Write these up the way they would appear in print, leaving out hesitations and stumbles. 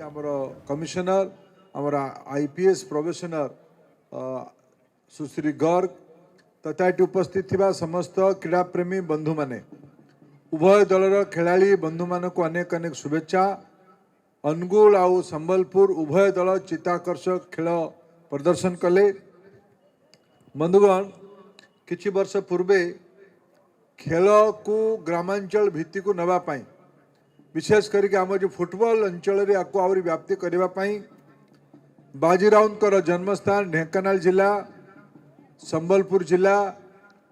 आमर कमिशनर आमर IPS professional सुश्री गर्ग तथा ये उपस्थित थिबा समस्त क्रीड़ा प्रेमी बंधु माने उभय दलर खेलाड़ी बंधु मान को अनेक अनेक शुभेच्छा। अनुगुल आउ संबलपुर उभय दल चित्ताकर्षक खेल प्रदर्शन कले। बंधुगण किछि वर्ष पूर्वे खेल को ग्रामांचल भित्ति को नवा पाई विशेष करके आम जो फुटबॉल अंचल रे आको आवरी व्याप्ति करबा पाई बाजीराउतर जन्मस्थान ढेंकानाल जिला संबलपुर जिला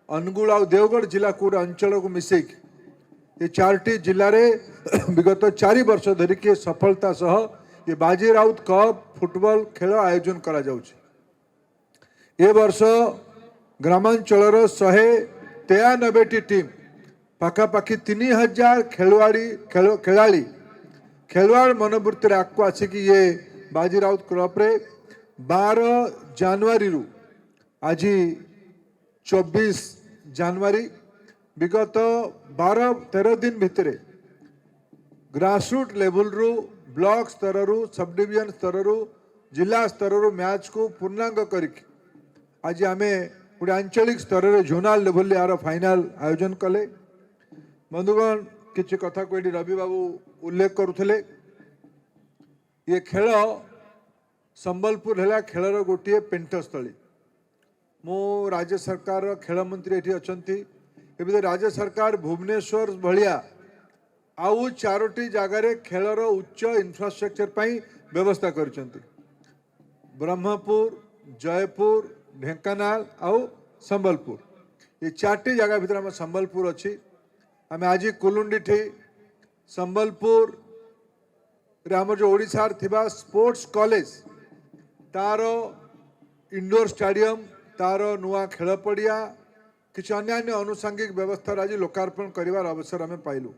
अनुगुल आउ देवगढ़ जिला को अंचल को मिसेक ये चारटी जिले में विगत 4 वर्ष धरिकी सफलता सह ये बाजीराउत कप फुटबॉल खेल आयोजन करा जाउछि। ए वर्ष ग्रामांचल 193 टीम पाखापाखि 3000 खेलवाड़ मनोवृत्ति आगको आसिक ये बाजीराउत क्लब रे 12 जनवरी रु आज 24 जनवरी विगत 12-13 दिन भितर ग्रासरूट लेवल रु ब्लॉक स्तर रु सब डिविजन स्तर रु जिला स्तर रु मैच को पूर्णांग करके आज आम गोटे आंचलिक स्तर रे जोनाल लेवल यार फाइनाल आयोजन कले। बंधुगण किसी कथा को रवि बाबू उल्लेख करुले ये खेल संबलपुर है खेलर गोटे पेंटस्थली। मो राज्य सरकार खेल मंत्री ये अच्छा राज्य सरकार भुवनेश्वर भाया आउ 4टी जगार खेलर उच्च इंफ्रास्ट्रक्चर पाई व्यवस्था कर ब्रह्मपुर जयपुर ढेंकानाल आउ संबलपुर ये 4टी जगह भीतर आम संबलपुर अच्छी आम आज कुलुंडी ठी संबलपुर आम जो ओडिशा थिबा स्पोर्ट्स कॉलेज तार इंडोर स्टेडियम तार नुआ खेल पड़िया किसी अन्य अनुषंगिक व्यवस्था आज लोकार्पण कर अवसर आम पाइलु।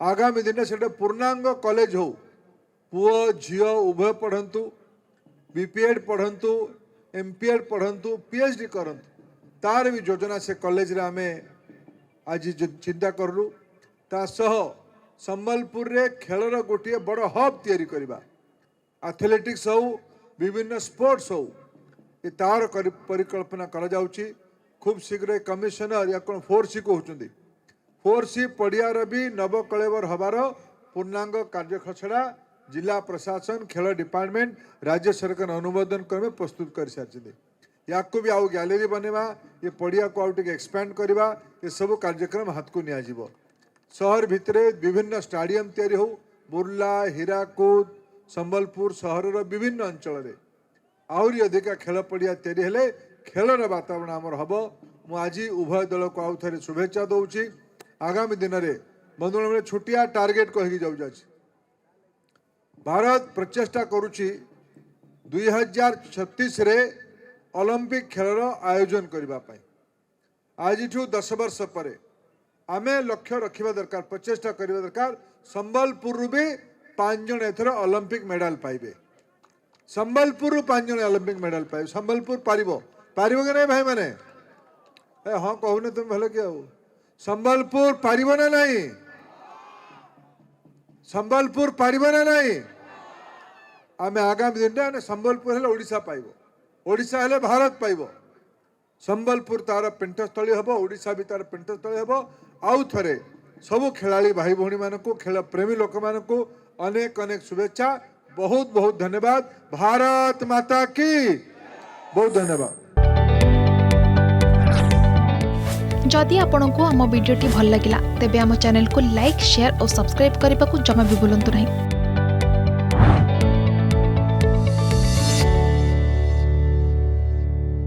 आगामी दिन से पूर्णांग कॉलेज हो पुओ झीओ उभय पढ़ंतु बीपीएड पढ़ंतु एमपीएड पढ़ंतु पीएचडी करंतु तार भी योजना से कॉलेज रे आमे आज चिंता करलु। ता सह संबलपुर रे खेलर गोटे बड़ हब तैयारी करबा एथलेटिक्स हो विभिन्न स्पोर्ट्स हो ये तार परिकल्पना करा जाउची। खूब शीघ्र कमिशनर या कौन 4C को होचुंदी 4C पड़ियार भी नवकलेवर हबार पूर्णांग कार्य खसड़ा जिला प्रशासन खेल डिपार्टमेंट राज्य सरकार अनुमोदन क्रमे प्रस्तुत कर सारी या भी आउ गैलेरी बनवा ये पड़िया को आउ एक्सपैंड करवा ये सब कार्यक्रम हाथ को निया जिवो। शहर भितरे विभिन्न स्टेडियम तैयारी हो बुर्ला हीराकुद संबलपुर सहर विभिन्न अंचल रे आहरी अधिका खेल पड़िया तैयारी हेले खेलर वातावरण आमर हम मु आज उभय दल को आउ थे शुभेच्छा दौची। आगामी दिन में बंधुगण छोटिया टार्गेट कहीकि जाऊँ भारत प्रचेष्टा करुच्ची 2036 रे ओलंपिक खेलर आयोजन करने आज 10 वर्ष पर आमे लक्ष्य रखा दरकार प्रचेष्टा करने दरकार संबलपुर भी 5 जन एथर ओलंपिक मेडल पाइबे संबलपुर 5 जन ओलंपिक मेडल पाइबे संबलपुर पारिबो कि नहीं भाई मैंने हाँ कहूने तुम भले क्या हो संबलपुर पारिबो ना नहीं संबलपुर पारिबो ना नहीं आमे आगामी दिन में संबलपुर हेले ओडिशा पाइबो ओडिशा हेले भारत पाइबो संबलपुर तार पेंटस्थली हम ओडिशा भी तार पेंटस्थली हम आउ थे सबू खेलाड़ी भाई भौणी मानक खेल प्रेमी लोक मानक अनेक अनेक शुभेच्छा। बहुत बहुत धन्यवाद। भारत माता की बहुत धन्यवाद। जदि आपंक आम भिडी भल लगा तेब आम चैनल को लाइक शेयर और सब्सक्राइब करने को जमा भी भूलु नहीं।